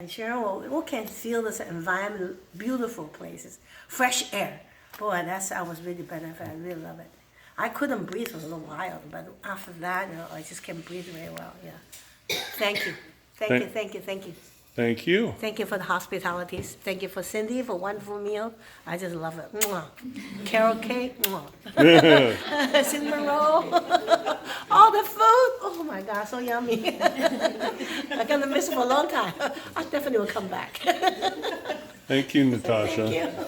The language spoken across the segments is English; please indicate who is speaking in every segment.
Speaker 1: And Sharon, we can feel this environment, beautiful places, fresh air. Boy, I was really benefited. I really love it. I couldn't breathe for a little while, but after that, I just can breathe very well. Yeah. Thank you. Thank you. Thank you. Thank you.
Speaker 2: Thank you.
Speaker 1: Thank you for the hospitalities. Thank you for Cindy for wonderful meal. I just love it. Mwah. Carrot cake. Mwah. Cinnamon roll. All the food. Oh my God, so yummy. I'm gonna miss it for a long time. I definitely will come back.
Speaker 2: Thank you, Natasha.
Speaker 1: Thank you.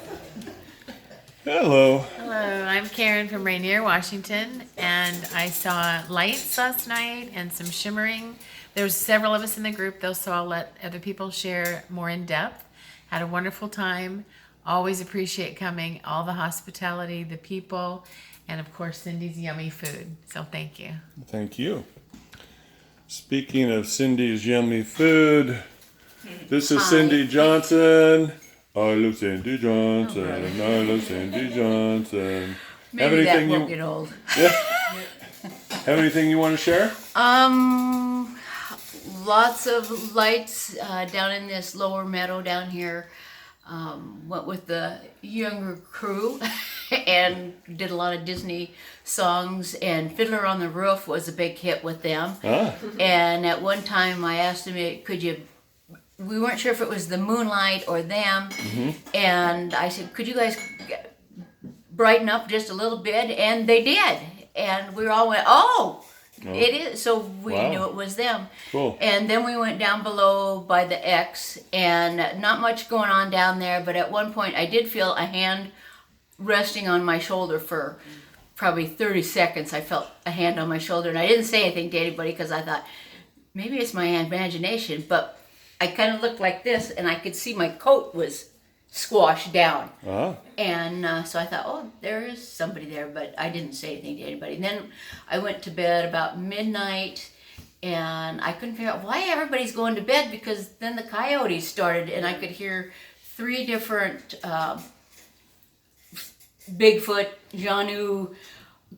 Speaker 2: Hello.
Speaker 3: Hello, I'm Karen from Rainier, Washington, and I saw lights last night and some shimmering. There was several of us in the group, though, so I'll let other people share more in depth. Had a wonderful time. Always appreciate coming. All the hospitality, the people, and of course Cindy's yummy food. So thank you.
Speaker 2: Thank you. Speaking of Cindy's yummy food, this is Cindy Johnson. I love Cindy Johnson. I love Cindy Johnson.
Speaker 4: Maybe that won't get old.
Speaker 2: Yeah. Have anything you want to share?
Speaker 4: Lots of lights down in this lower meadow down here. Went with the younger crew and did a lot of Disney songs, and Fiddler on the Roof was a big hit with them. And at one time I asked them, we weren't sure if it was the moonlight or them, and I said, could you guys brighten up just a little bit? And they did, and we all went, oh. It is, so we knew it was them.
Speaker 2: Cool.
Speaker 4: And then we went down below by the X, and not much going on down there, but at one point I did feel a hand resting on my shoulder for probably 30 seconds. I felt a hand on my shoulder, and I didn't say anything to anybody because I thought, maybe it's my imagination, but I kind of looked like this, and I could see my coat was squashed down. And so I thought, oh, there is somebody there, but I didn't say anything to anybody. And then I went to bed about midnight, and I couldn't figure out why everybody's going to bed, because then the coyotes started, and I could hear 3 different Bigfoot, Janu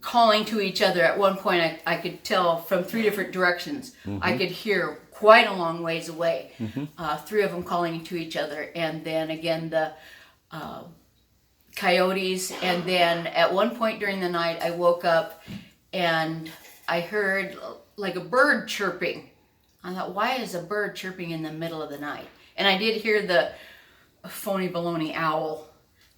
Speaker 4: calling to each other. At one point I could tell from 3 different directions. I could hear quite a long ways away. 3 of them calling to each other, and then again the coyotes. And then at one point during the night I woke up and I heard like a bird chirping. I thought, why is a bird chirping in the middle of the night? And I did hear the phony baloney owl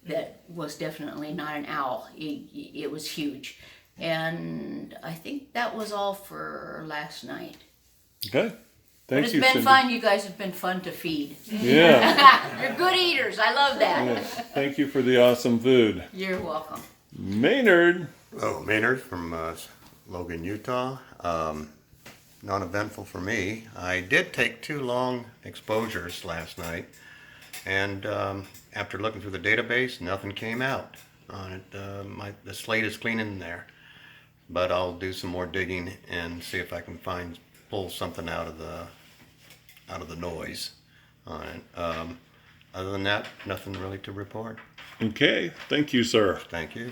Speaker 4: that was definitely not an owl. It was huge. And I think that was all for last night.
Speaker 2: Okay.
Speaker 4: But
Speaker 2: Thank
Speaker 4: it's
Speaker 2: you,
Speaker 4: been
Speaker 2: Cindy.
Speaker 4: fun. You guys have been fun to feed.
Speaker 2: Yeah.
Speaker 4: You're good eaters. I love that.
Speaker 2: Yeah. Thank you for the awesome food.
Speaker 4: You're welcome.
Speaker 2: Maynard.
Speaker 5: Hello, Maynard from Logan, Utah. Non-eventful for me. I did take 2 long exposures last night, and after looking through the database, nothing came out on it. The slate is clean in there, but I'll do some more digging and see if I can pull something out of the noise on it. Other than that, nothing really to report.
Speaker 2: Okay. Thank you, sir.
Speaker 5: Thank you.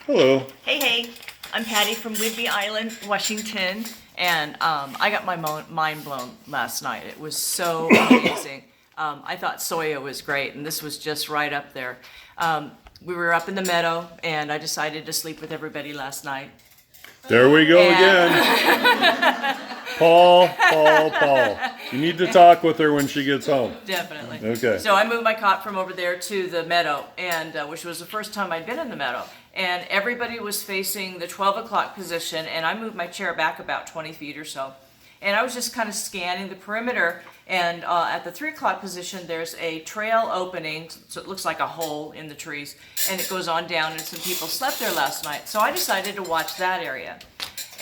Speaker 2: Hello.
Speaker 6: Hey, I'm Patty from Whidbey Island, Washington, and I got my mind blown last night. It was so amazing. I thought Soya was great, and this was just right up there. We were up in the meadow, and I decided to sleep with everybody last night.
Speaker 2: There we go again. Paul. You need to talk with her when she gets home.
Speaker 6: Definitely.
Speaker 2: Okay.
Speaker 6: So I moved my cot from over there to the meadow, and which was the first time I'd been in the meadow. And everybody was facing the 12 o'clock position, and I moved my chair back about 20 feet or so. And I was just kind of scanning the perimeter, and at the 3 o'clock position, there's a trail opening, so it looks like a hole in the trees, and it goes on down, and some people slept there last night. So I decided to watch that area.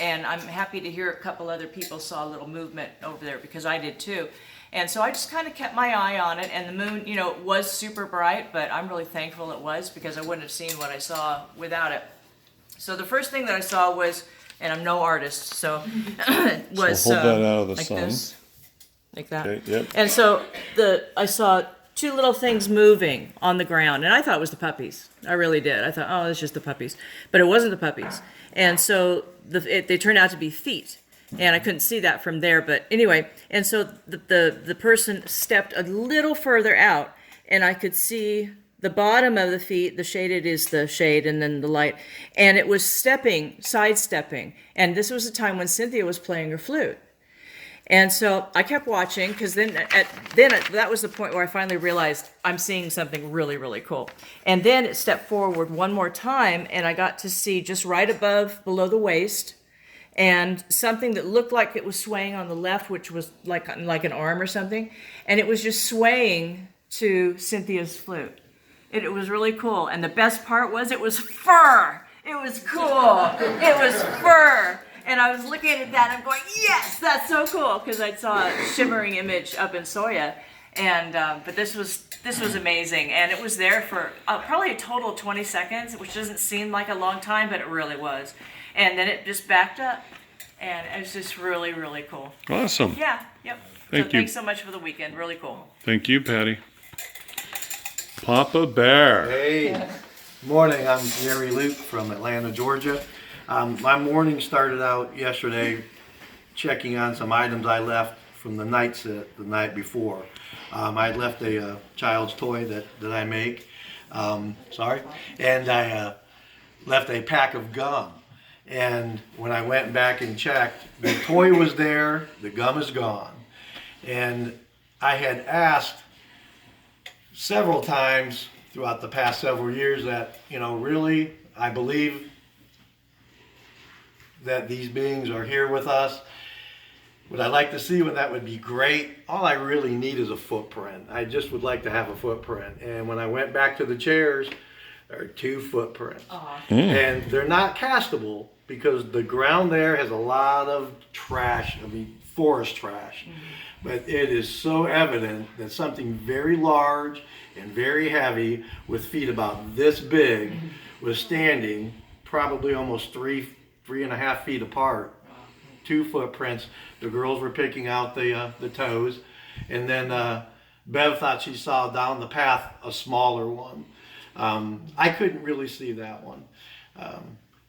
Speaker 6: And I'm happy to hear a couple other people saw a little movement over there, because I did too. And so I just kind of kept my eye on it, and the moon, was super bright, but I'm really thankful it was, because I wouldn't have seen what I saw without it. So the first thing that I saw was, and I'm no artist, so was
Speaker 2: So hold that out of the
Speaker 6: like
Speaker 2: sun.
Speaker 6: this, like that.
Speaker 2: Okay, yep.
Speaker 6: And so I saw 2 little things moving on the ground, and I thought it was the puppies. I really did. I thought, oh, it's just the puppies, but it wasn't the puppies. And so they turned out to be feet. and I couldn't see that from there. But anyway, and so the person stepped a little further out, and I could see the bottom of the feet. The shaded is the shade, and then the light, and it was sidestepping. And this was a time when Cynthia was playing her flute. And so I kept watching, because then that was the point where I finally realized I'm seeing something really, really cool. And then it stepped forward one more time, and I got to see just right below the waist, and something that looked like it was swaying on the left, which was like an arm or something, and it was just swaying to Cynthia's flute. It was really cool, and the best part was it was fur. It was cool. It was fur. And I was looking at that, and I'm going, yes, that's so cool, because I saw a shimmering image up in Soya, and but this was amazing, and it was there for probably a total of 20 seconds, which doesn't seem like a long time, but it really was. And then it just backed up, and it was just really, really cool.
Speaker 2: Awesome.
Speaker 6: Yeah, yep.
Speaker 2: Thank you.
Speaker 6: Thanks so much for the weekend. Really cool.
Speaker 2: Thank you, Patty. Papa Bear.
Speaker 7: Hey, morning. I'm Gary Luke from Atlanta, Georgia. My morning started out yesterday checking on some items I left from the night sit the night before. I left a child's toy that I make, and I left a pack of gum. And when I went back and checked, the toy was there, the gum is gone. And I had asked several times throughout the past several years that, really, I believe that these beings are here with us. Would I like to see one? That would be great. All I really need is a footprint. I just would like to have a footprint. And when I went back to the chairs, there are 2 footprints. And they're not castable because the ground there has a lot of trash, forest trash. But it is so evident that something very large and very heavy with feet about this big was standing probably almost 3.5 feet apart, 2 footprints. The girls were picking out the toes, and then Bev thought she saw down the path a smaller one. I couldn't really see that one.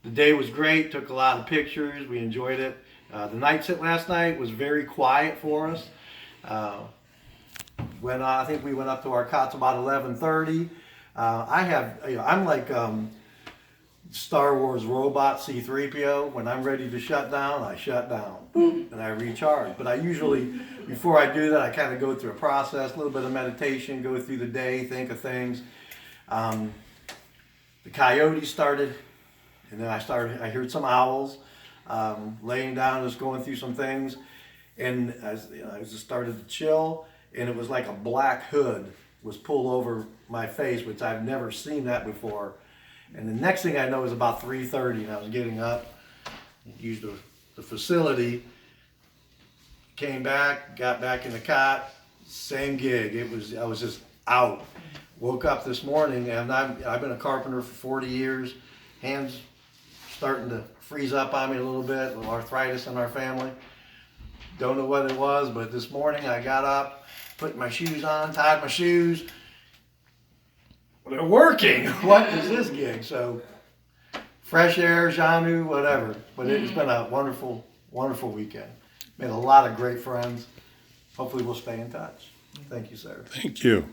Speaker 7: The day was great, took a lot of pictures, we enjoyed it. The night sit last night was very quiet for us. When I think we went up to our cots about 11:30. I'm like Star Wars robot C-3PO. When I'm ready to shut down, I shut down, and I recharge. But I usually, before I do that, I kind of go through a process, a little bit of meditation, go through the day, think of things. The coyotes started, and then I heard some owls, laying down, just going through some things, and I just started to chill, and it was like a black hood was pulled over my face, which I've never seen that before. And the next thing I know is about 3:30, and I was getting up, used the facility, came back, got back in the cot, same gig. I was just out. Woke up this morning, and I've been a carpenter for 40 years. Hands starting to freeze up on me a little bit, a little arthritis in our family. Don't know what it was, but this morning I got up, put my shoes on, tied my shoes. They're working. What is this gig? So, fresh air, Janu, whatever. But it's been a wonderful, wonderful weekend. Made a lot of great friends. Hopefully we'll stay in touch. Thank you, sir.
Speaker 2: Thank you.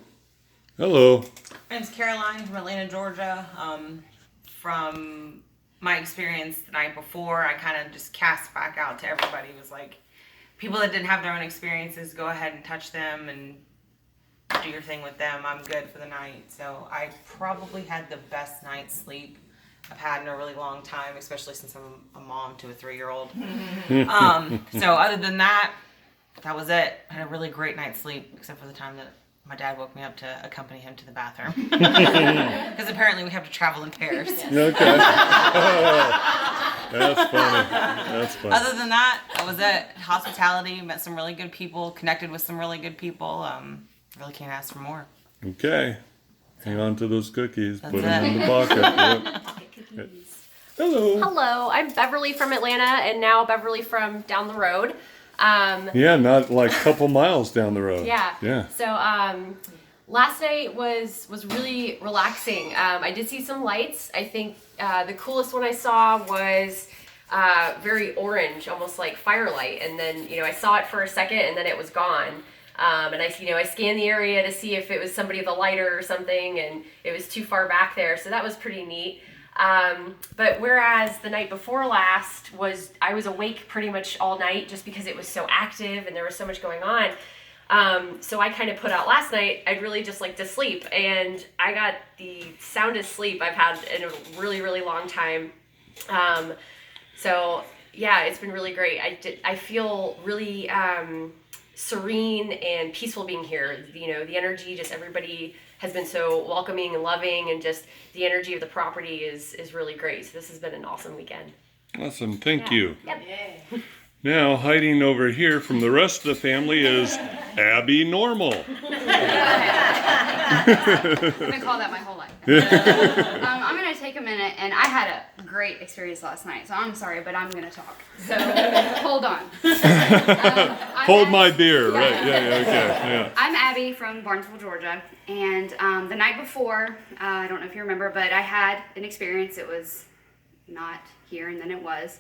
Speaker 2: Hello.
Speaker 8: My name's Caroline from Atlanta, Georgia. From my experience the night before, I kind of just cast back out to everybody. It was like, people that didn't have their own experiences, go ahead and touch them and do your thing with them. I'm good for the night. So I probably had the best night's sleep I've had in a really long time, especially since I'm a mom to a 3-year-old. So other than that, that was it. I had a really great night's sleep, except for the time that my dad woke me up to accompany him to the bathroom. Because apparently we have to travel in pairs.
Speaker 2: Okay. That's funny. That's funny.
Speaker 8: Other than that, that was it. Hospitality, met some really good people, connected with some really good people. Really can't ask for more.
Speaker 2: Okay. Hang on to those cookies.
Speaker 8: That's
Speaker 2: Put them in
Speaker 8: it.
Speaker 2: the pocket. Yep. Hello.
Speaker 9: Hello, I'm Beverly from Atlanta, and now Beverly from down the road.
Speaker 2: Yeah, not like a couple miles down the road.
Speaker 9: Yeah.
Speaker 2: Yeah.
Speaker 9: So last night was really relaxing. I did see some lights. I think the coolest one I saw was very orange, almost like firelight. And then, I saw it for a second and then it was gone. And I scanned the area to see if it was somebody with a lighter or something, and it was too far back there. So that was pretty neat. But whereas the night before last I was awake pretty much all night just because it was so active and there was so much going on. So I kind of put out last night. I'd really just like to sleep, and I got the soundest sleep I've had in a really, really long time. So yeah, it's been really great. I feel really, serene and peaceful being here. The energy, just everybody has been so welcoming and loving, and just the energy of the property is really great. So this has been an awesome weekend.
Speaker 2: Awesome. Thank you.
Speaker 9: Yep.
Speaker 2: Now, hiding over here from the rest of the family is Abby Normal.
Speaker 10: I've been called that my whole life. I'm going to take a minute, and I had a great experience last night, so I'm sorry, but I'm going to talk. So hold on.
Speaker 2: Hold my beer, right? Yeah, okay. Yeah.
Speaker 10: I'm Abby from Barnesville, Georgia, and the night before, I don't know if you remember, but I had an experience. It was not here, and then it was.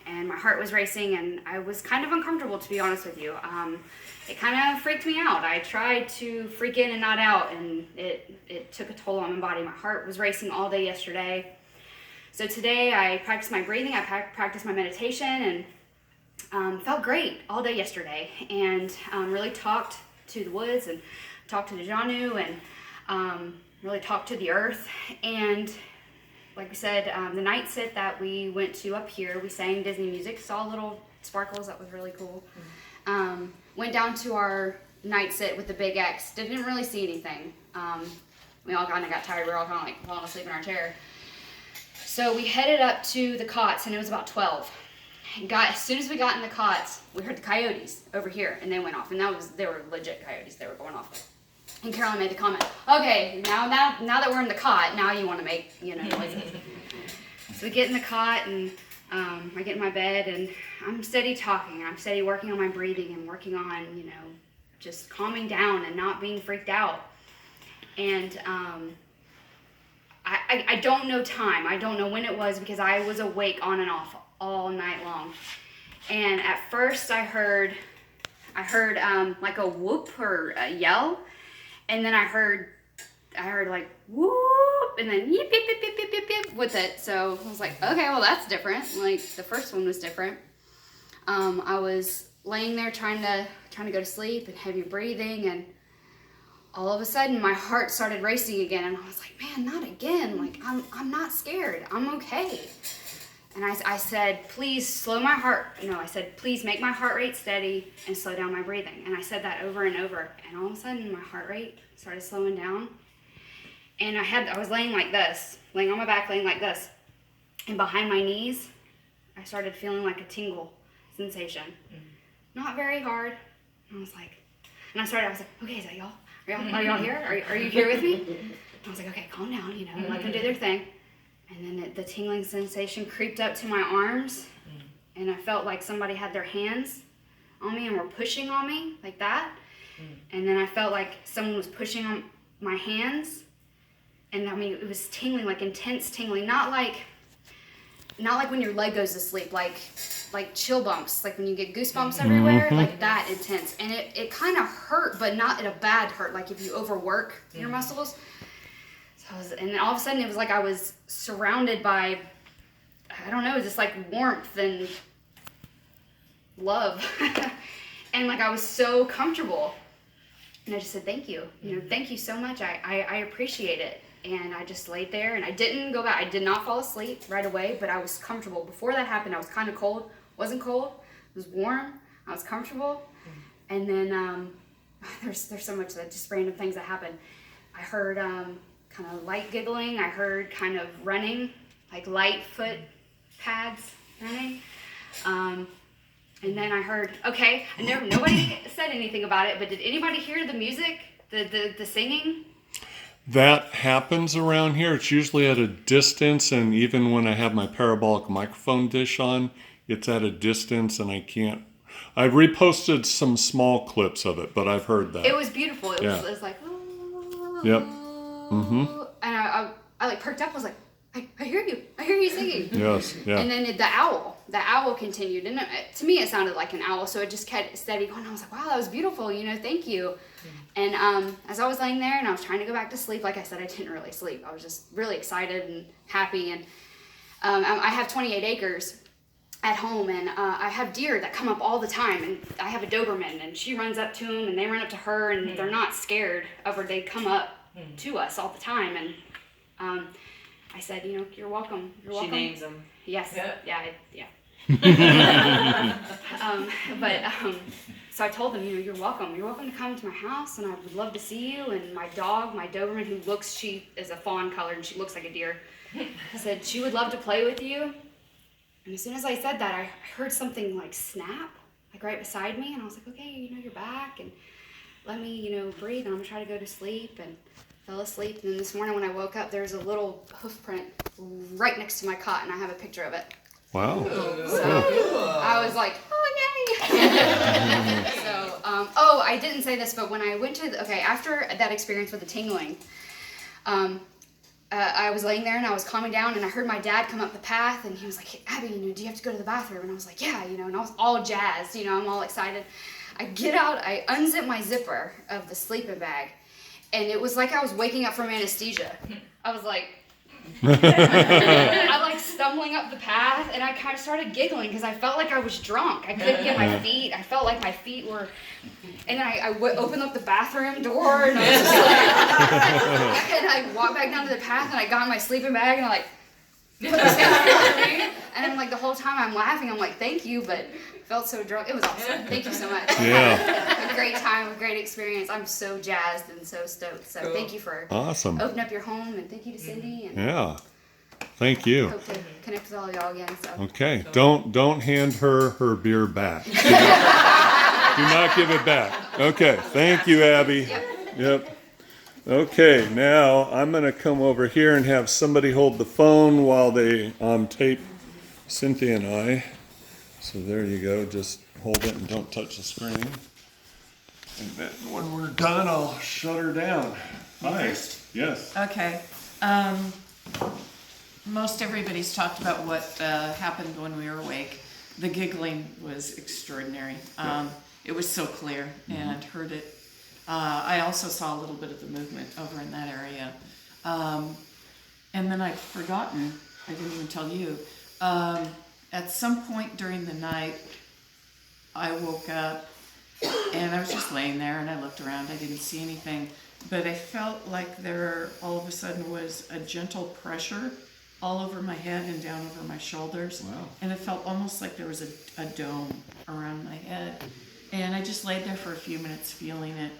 Speaker 10: And my heart was racing, and I was kind of uncomfortable, to be honest with you. It kind of freaked me out. I tried to freak in and not out, and it took a toll on my body. My heart was racing all day yesterday. So today I practiced my breathing, I practiced my meditation, and felt great all day yesterday. And really talked to the woods, and talked to the Janu, and really talked to the earth. And like we said, the night sit that we went to up here, we sang Disney music, saw little sparkles, that was really cool. Went down to our night sit with the big X, didn't really see anything. We all kind of got tired, we were all kind of like falling asleep in our chair. So we headed up to the cots, and it was about 12. As soon as we got in the cots, we heard the coyotes over here, and they went off, and they were legit coyotes, they were going off. And Carolyn made the comment, okay, now that we're in the cot, now you want to make, noises. So we get in the cot, and I get in my bed, and I'm steady talking, and I'm steady working on my breathing, and working on, just calming down and not being freaked out. And I don't know time. I don't know when it was, because I was awake on and off all night long. And at first I heard like a whoop or a yell. And then I heard like whoop, and then yip, yip, yip, yip, yip, yip, yip with it. So I was like, okay, well that's different. Like the first one was different. I was laying there trying to go to sleep and heavy breathing, and all of a sudden my heart started racing again, and I was like, man, not again. Like I'm not scared. I'm okay. And I said, please slow my heart. No, I said, please make my heart rate steady and slow down my breathing. And I said that over and over. And all of a sudden, my heart rate started slowing down. And I was laying like this, laying on my back, laying like this. And behind my knees, I started feeling like a tingle sensation. Not very hard. And I was like, I was like, okay, is that y'all? Are y'all here? Are you here with me? And I was like, okay, calm down, let them do their thing. And then the tingling sensation creeped up to my arms, and I felt like somebody had their hands on me and were pushing on me like that. And then I felt like someone was pushing on my hands, and it was tingling, like intense tingling, not like when your leg goes to sleep, like chill bumps, like when you get goosebumps everywhere, like that intense. And it kind of hurt, but not in a bad hurt, like if you overwork your muscles. And then all of a sudden it was like I was surrounded by, I don't know, just like warmth and love. And like I was so comfortable. And I just said, thank you. Thank you so much. I appreciate it. And I just laid there, and I didn't go back. I did not fall asleep right away, but I was comfortable. Before that happened, I was kind of cold. Wasn't cold. It was warm. I was comfortable. And then there's so much that just random things that happened. I heard kind of light giggling. I heard kind of running, like light foot pads running. And then I heard, okay, nobody said anything about it, but did anybody hear the music, the singing?
Speaker 2: That happens around here. It's usually at a distance, and even when I have my parabolic microphone dish on, it's at a distance, and I can't. I've reposted some small clips of it, but I've heard that.
Speaker 10: It was beautiful. It was like, oh.
Speaker 2: Yep. Mm-hmm.
Speaker 10: And I like perked up. I was like, I hear you singing.
Speaker 2: Yes, yeah.
Speaker 10: And then the owl continued, and to me it sounded like an owl, so it just kept steady going. I was like, wow, that was beautiful, thank you. And as I was laying there and I was trying to go back to sleep, like I said, I didn't really sleep. I was just really excited and happy, and I have 28 acres at home, and I have deer that come up all the time, and I have a Doberman, and she runs up to them, and they run up to her, and they're not scared of her. They come up to us all the time, and I said, you're welcome. You're welcome.
Speaker 8: She names them.
Speaker 10: Yes. Yeah. So I told them, you're welcome. You're welcome to come to my house, and I would love to see you. And my dog, my Doberman, she is a fawn color, and she looks like a deer, said she would love to play with you. And as soon as I said that, I heard something like snap, like right beside me, and I was like, okay, you're back, and let me, breathe, and I'm gonna try to go to sleep, and fell asleep. And then this morning when I woke up, there was a little hoof print right next to my cot, and I have a picture of it.
Speaker 2: Wow.
Speaker 10: So I was like, oh, yay. So, I didn't say this, but when I went to, after that experience with the tingling, I was laying there and I was calming down, and I heard my dad come up the path, and he was like, hey, Abby, do you have to go to the bathroom? And I was like, yeah, and I was all jazzed, I'm all excited. I get out, I unzip my zipper of the sleeping bag, and it was like I was waking up from anesthesia. I was like, I like stumbling up the path, and I kind of started giggling because I felt like I was drunk. I couldn't get my feet. I felt like my feet were, and then I opened up the bathroom door, and I was just like, and I walked back down to the path, and I got in my sleeping bag, and I put this down for me, and I'm like, the whole time I'm laughing, I'm like, thank you, but felt so drunk. It was awesome. Thank you so much.
Speaker 2: Yeah.
Speaker 10: A great time, a great experience. I'm so jazzed and so stoked. So thank you for
Speaker 2: Awesome.
Speaker 10: opening up your home, and thank you to Cindy, and
Speaker 2: Yeah. Thank you.
Speaker 10: hope to connect with all of y'all again. So
Speaker 2: Okay. Don't hand her beer back. Do not give it back. Okay. Thank you, Abby. Yep. Okay. Now I'm going to come over here and have somebody hold the phone while they tape Cynthia and I. So there you go. Just hold it and don't touch the screen. And then when we're done, I'll shut her down. Hi. Yes.
Speaker 11: Okay. Most everybody's talked about what happened when we were awake. The giggling was extraordinary. It was so clear and heard it. I also saw a little bit of the movement over in that area. And then I'd forgotten, I didn't even tell you, at some point during the night, I woke up and I was just laying there, and I looked around. I didn't see anything, but I felt like there all of a sudden was a gentle pressure all over my head and down over my shoulders.
Speaker 2: Wow.
Speaker 11: And it felt almost like there was a dome around my head. And I just laid there for a few minutes feeling it,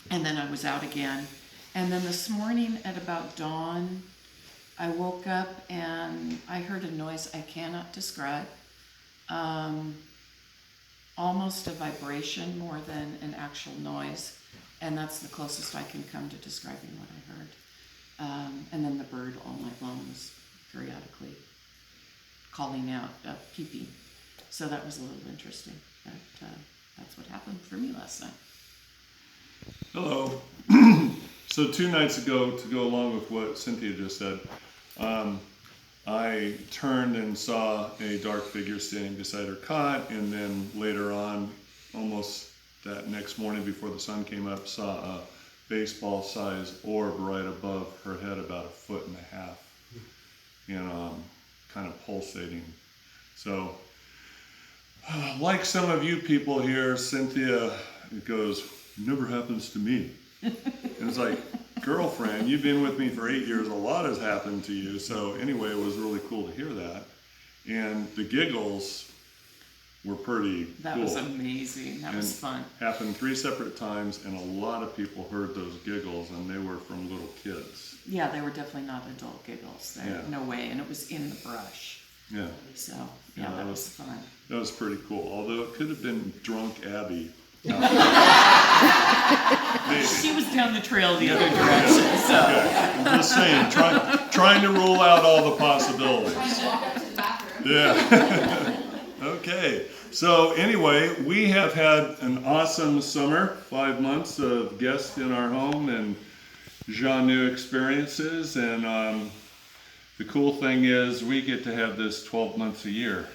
Speaker 11: and then I was out again. And then this morning at about dawn, I woke up and I heard a noise I cannot describe. Almost a vibration more than an actual noise. And that's the closest I can come to describing what I heard. And then the bird all night long was periodically calling out, peeping. So that was a little interesting. But that's what happened for me last night.
Speaker 2: Hello. So 2 nights ago, to go along with what Cynthia just said, I turned and saw a dark figure standing beside her cot, and then later on, almost that next morning before the sun came up, saw a baseball-sized orb right above her head, about 1.5 feet, kind of pulsating. So, like some of you people here, Cynthia goes, "Never happens to me." And it's like, girlfriend, you've been with me for 8 years, a lot has happened to you. So anyway, it was really cool to hear that. And the giggles were pretty
Speaker 11: That
Speaker 2: cool.
Speaker 11: was amazing. That was fun.
Speaker 2: Happened 3 separate times, and a lot of people heard those giggles, and they were from little kids.
Speaker 11: Yeah, they were definitely not adult giggles.
Speaker 2: Yeah.
Speaker 11: No way. And it was in the brush.
Speaker 2: Yeah,
Speaker 11: So, yeah, that was fun.
Speaker 2: that was pretty cool. Although it could have been drunk Abby. Maybe.
Speaker 11: She was down the trail the other direction, so.
Speaker 2: Okay. I'm just saying, trying to rule out all the possibilities. Yeah. Okay. So anyway, we have had an awesome summer, 5 months of guests in our home and genre experiences, and the cool thing is we get to have this 12 months a year.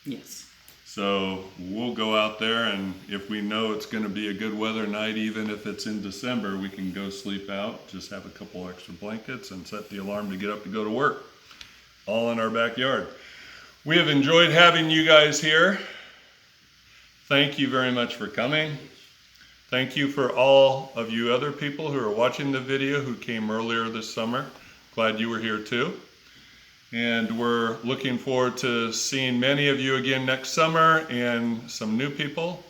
Speaker 11: Yes.
Speaker 2: So we'll go out there, and if we know it's going to be a good weather night, even if it's in December, we can go sleep out, just have a couple extra blankets and set the alarm to get up to go to work, all in our backyard. We have enjoyed having you guys here. Thank you very much for coming. Thank you for all of you other people who are watching the video who came earlier this summer. Glad you were here too. And we're looking forward to seeing many of you again next summer and some new people.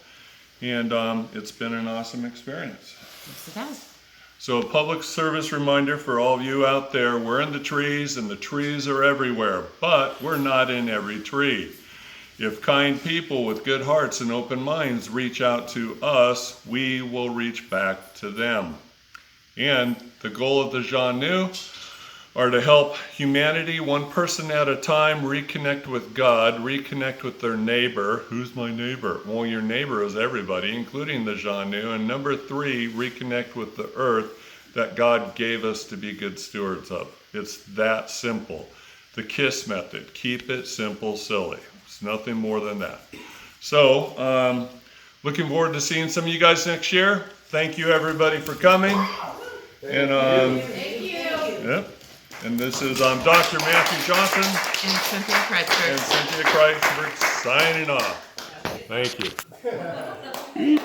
Speaker 2: And it's been an awesome experience.
Speaker 3: Yes, it has.
Speaker 2: So a public service reminder for all of you out there, we're in the trees and the trees are everywhere, but we're not in every tree. If kind people with good hearts and open minds reach out to us, we will reach back to them. And the goal of the Janu are to help humanity, one person at a time, reconnect with God, reconnect with their neighbor. Who's my neighbor? Well, your neighbor is everybody, including the Janu. And number 3, reconnect with the earth that God gave us to be good stewards of. It's that simple. The KISS method, keep it simple, silly. It's nothing more than that. So, looking forward to seeing some of you guys next year. Thank you everybody for coming.
Speaker 3: Thank you.
Speaker 2: Yep. And this is Dr. Matthew Johnson
Speaker 11: And Cynthia Kreitzberg.
Speaker 2: and Cynthia Kreisberg signing off. Thank you.